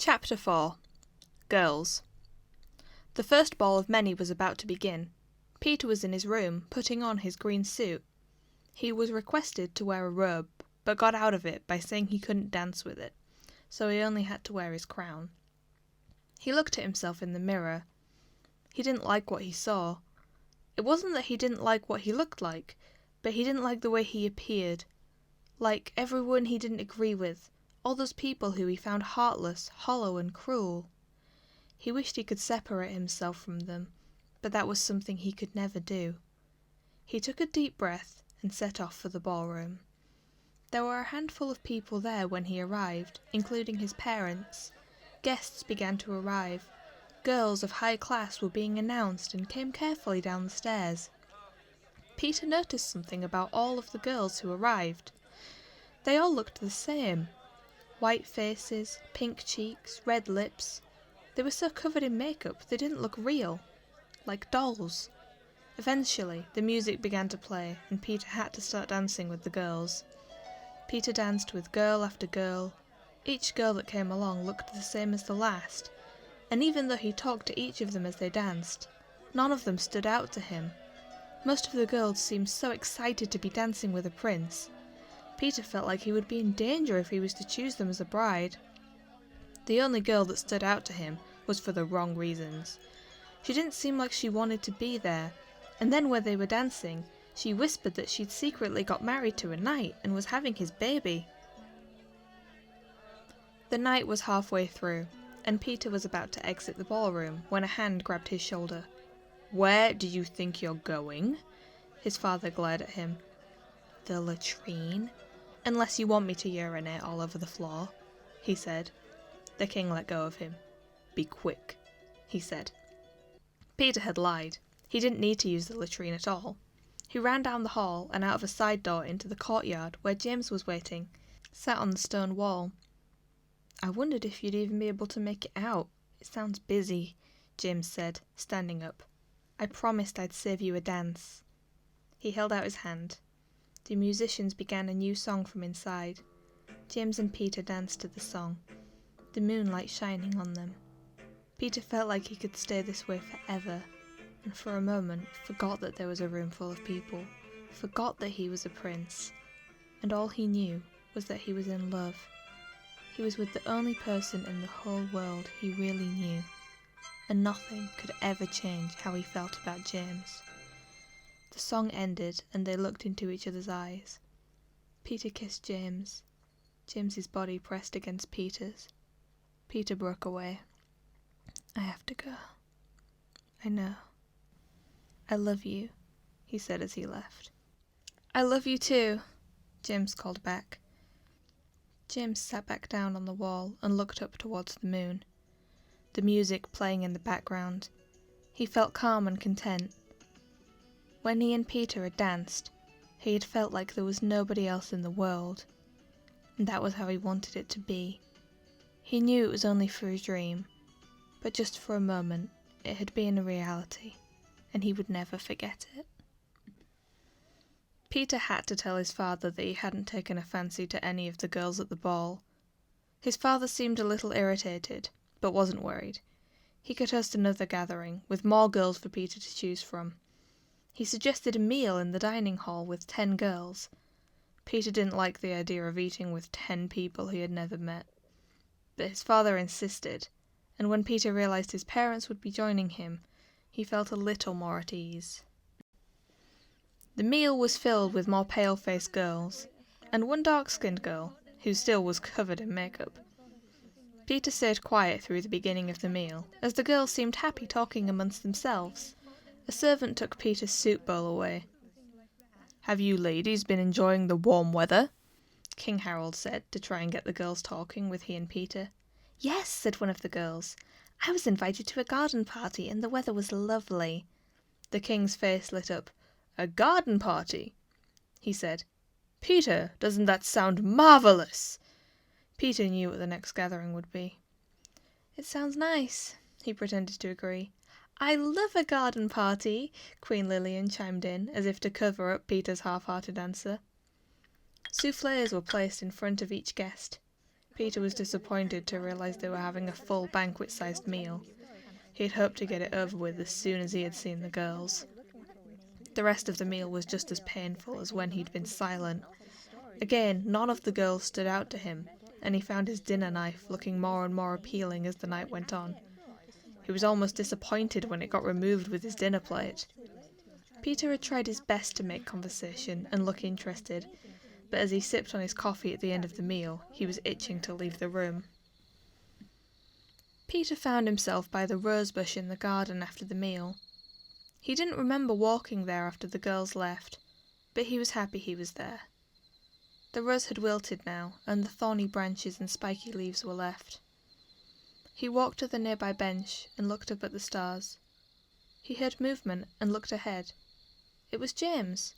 Chapter 4. Girls. The first ball of many was about to begin. Peter was in his room, putting on his green suit. He was requested to wear a robe, but got out of it by saying he couldn't dance with it, so he only had to wear his crown. He looked at himself in the mirror. He didn't like what he saw. It wasn't that he didn't like what he looked like, but he didn't like the way he appeared. Like everyone he didn't agree with, all those people who he found heartless, hollow and cruel. He wished he could separate himself from them, but that was something he could never do. He took a deep breath and set off for the ballroom. There were a handful of people there when he arrived, including his parents. Guests began to arrive. Girls of high class were being announced and came carefully down the stairs. Peter noticed something about all of the girls who arrived. They all looked the same. White faces, pink cheeks, red lips. They were so covered in makeup they didn't look real, like dolls. Eventually, the music began to play and Peter had to start dancing with the girls. Peter danced with girl after girl. Each girl that came along looked the same as the last, and even though he talked to each of them as they danced, none of them stood out to him. Most of the girls seemed so excited to be dancing with a prince. Peter felt like he would be in danger if he was to choose them as a bride. The only girl that stood out to him was for the wrong reasons. She didn't seem like she wanted to be there, and then when they were dancing, she whispered that she'd secretly got married to a knight and was having his baby. The night was halfway through, and Peter was about to exit the ballroom when a hand grabbed his shoulder. "Where do you think you're going?" His father glared at him. "The latrine, unless you want me to urinate all over the floor," he said. The king let go of him. "Be quick," he said. Peter had lied. He didn't need to use the latrine at all. He ran down the hall and out of a side door into the courtyard where James was waiting, sat on the stone wall. "I wondered if you'd even be able to make it out. It sounds busy," James said, standing up. "I promised I'd save you a dance." He held out his hand. The musicians began a new song from inside. James and Peter danced to the song, the moonlight shining on them. Peter felt like he could stay this way forever, and for a moment forgot that there was a room full of people, forgot that he was a prince, and all he knew was that he was in love. He was with the only person in the whole world he really knew, and nothing could ever change how he felt about James. The song ended and they looked into each other's eyes. Peter kissed James. James's body pressed against Peter's. Peter broke away. "I have to go. I know. I love you," he said as he left. "I love you too," James called back. James sat back down on the wall and looked up towards the moon, the music playing in the background. He felt calm and content. When he and Peter had danced, he had felt like there was nobody else in the world, and that was how he wanted it to be. He knew it was only for a dream, but just for a moment it had been a reality, and he would never forget it. Peter had to tell his father that he hadn't taken a fancy to any of the girls at the ball. His father seemed a little irritated, but wasn't worried. He could host another gathering, with more girls for Peter to choose from. He suggested a meal in the dining hall with 10 girls. Peter didn't like the idea of eating with 10 people he had never met. But his father insisted, and when Peter realized his parents would be joining him, he felt a little more at ease. The meal was filled with more pale-faced girls, and one dark-skinned girl, who still was covered in makeup. Peter stayed quiet through the beginning of the meal, as the girls seemed happy talking amongst themselves. A servant took Peter's soup bowl away. "Have you ladies been enjoying the warm weather?" King Harold said, to try and get the girls talking with he and Peter. "Yes," said one of the girls. "I was invited to a garden party and the weather was lovely." The king's face lit up. "A garden party?" he said. "Peter, doesn't that sound marvellous?" Peter knew what the next gathering would be. "It sounds nice," he pretended to agree. "I love a garden party," Queen Lillian chimed in, as if to cover up Peter's half-hearted answer. Soufflés were placed in front of each guest. Peter was disappointed to realise they were having a full banquet-sized meal. He had hoped to get it over with as soon as he had seen the girls. The rest of the meal was just as painful as when he'd been silent. Again, none of the girls stood out to him, and he found his dinner knife looking more and more appealing as the night went on. He was almost disappointed when it got removed with his dinner plate. Peter had tried his best to make conversation and look interested, but as he sipped on his coffee at the end of the meal, he was itching to leave the room. Peter found himself by the rosebush in the garden after the meal. He didn't remember walking there after the girls left, but he was happy he was there. The rose had wilted now, and the thorny branches and spiky leaves were left. He walked to the nearby bench and looked up at the stars. He heard movement and looked ahead. It was James.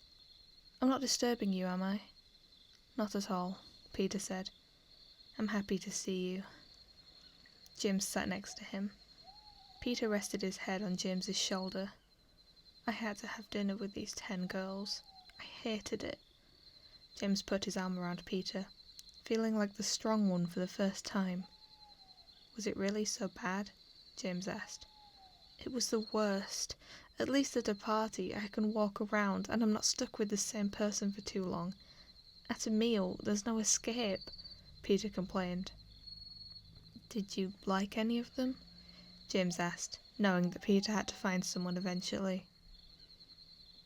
"I'm not disturbing you, am I?" "Not at all," Peter said. "I'm happy to see you." James sat next to him. Peter rested his head on James's shoulder. "I had to have dinner with these 10 girls. I hated it." James put his arm around Peter, feeling like the strong one for the first time. "Was it really so bad?" James asked. "It was the worst. At least at a party I can walk around and I'm not stuck with the same person for too long. At a meal, there's no escape," Peter complained. "Did you like any of them?" James asked, knowing that Peter had to find someone eventually.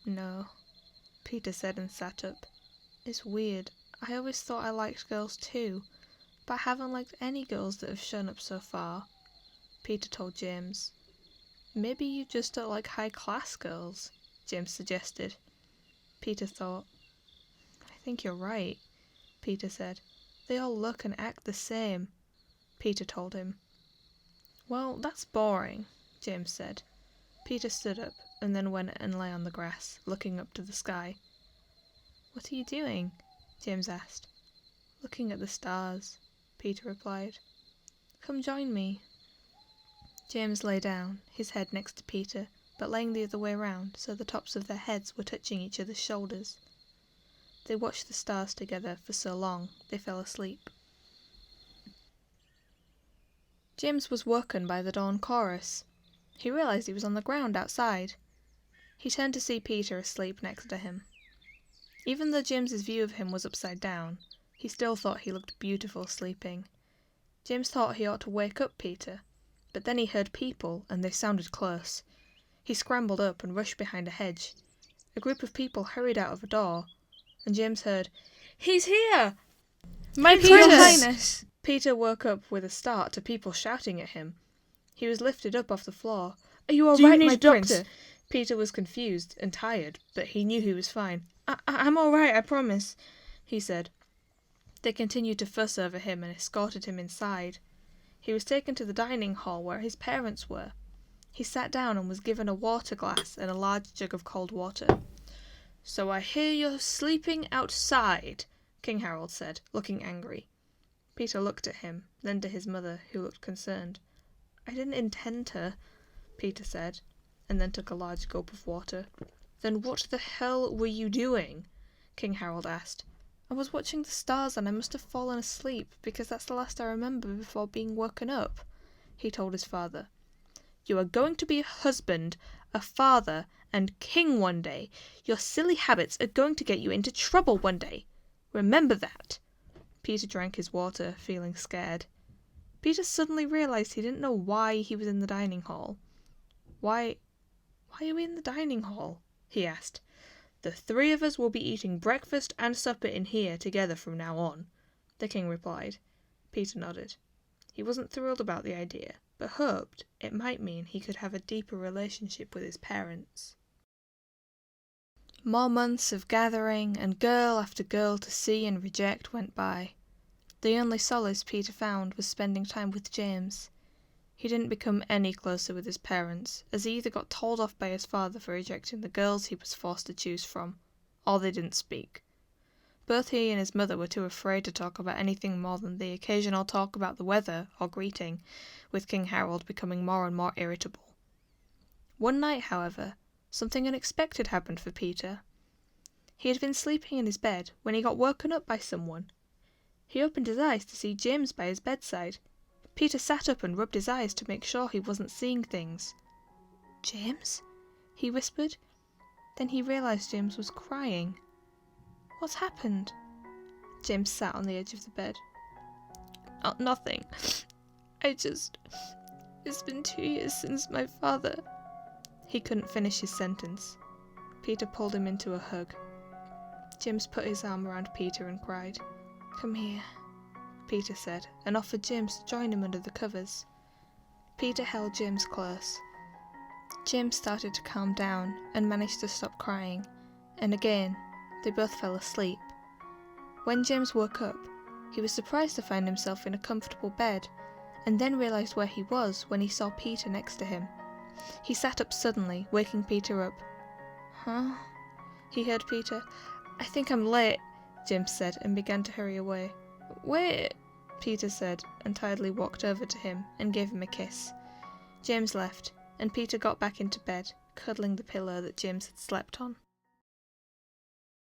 "No," Peter said and sat up. "It's weird. I always thought I liked girls too, but I haven't liked any girls that have shown up so far," Peter told James. "Maybe you just don't like high-class girls," James suggested. Peter thought. "I think you're right," Peter said. "They all look and act the same," Peter told him. "Well, that's boring," James said. Peter stood up and then went and lay on the grass, looking up to the sky. "What are you doing?" James asked. "Looking at the stars," Peter replied. "Come join me." James lay down, his head next to Peter, but laying the other way round, so the tops of their heads were touching each other's shoulders. They watched the stars together for so long, they fell asleep. James was woken by the dawn chorus. He realised he was on the ground outside. He turned to see Peter asleep next to him. Even though James's view of him was upside down, he still thought he looked beautiful sleeping. James thought he ought to wake up Peter, but then he heard people and they sounded close. He scrambled up and rushed behind a hedge. A group of people hurried out of a door, and James heard, "He's here! My Imperial Highness!" Peter woke up with a start to people shouting at him. He was lifted up off the floor. "Are you all right, my doctor?" Peter was confused and tired, but he knew he was fine. I'm all right, I promise," he said. They continued to fuss over him and escorted him inside. He was taken to the dining hall where his parents were. He sat down and was given a water glass and a large jug of cold water. "So I hear you're sleeping outside," King Harold said, looking angry. Peter looked at him, then to his mother, who looked concerned. "I didn't intend to," Peter said, and then took a large gulp of water. "Then what the hell were you doing?" King Harold asked. "I was watching the stars and I must have fallen asleep because that's the last I remember before being woken up," he told his father. "You are going to be a husband, a father, and king one day. Your silly habits are going to get you into trouble one day. Remember that." Peter drank his water, feeling scared. Peter suddenly realised he didn't know why he was in the dining hall. Why are we in the dining hall?" he asked. "The 3 of us will be eating breakfast and supper in here together from now on," the king replied. Peter nodded. He wasn't thrilled about the idea, but hoped it might mean he could have a deeper relationship with his parents. More months of gathering and girl after girl to see and reject went by. The only solace Peter found was spending time with James. He didn't become any closer with his parents, as he either got told off by his father for rejecting the girls he was forced to choose from, or they didn't speak. Both he and his mother were too afraid to talk about anything more than the occasional talk about the weather or greeting, with King Harold becoming more and more irritable. One night, however, something unexpected happened for Peter. He had been sleeping in his bed when he got woken up by someone. He opened his eyes to see James by his bedside. Peter sat up and rubbed his eyes to make sure he wasn't seeing things. "James?" he whispered. Then he realised James was crying. "What's happened?" James sat on the edge of the bed. "Oh, nothing. It's been 2 years since my father..." He couldn't finish his sentence. Peter pulled him into a hug. James put his arm around Peter and cried. "Come here," Peter said, and offered James to join him under the covers. Peter held James close. James started to calm down and managed to stop crying, and again they both fell asleep. When James woke up, he was surprised to find himself in a comfortable bed, and then realised where he was when he saw Peter next to him. He sat up suddenly, waking Peter up. "Huh?" he heard Peter. "I think I'm late," James said, and began to hurry away. "Wait," Peter said, and tiredly walked over to him and gave him a kiss. James left, and Peter got back into bed, cuddling the pillow that James had slept on.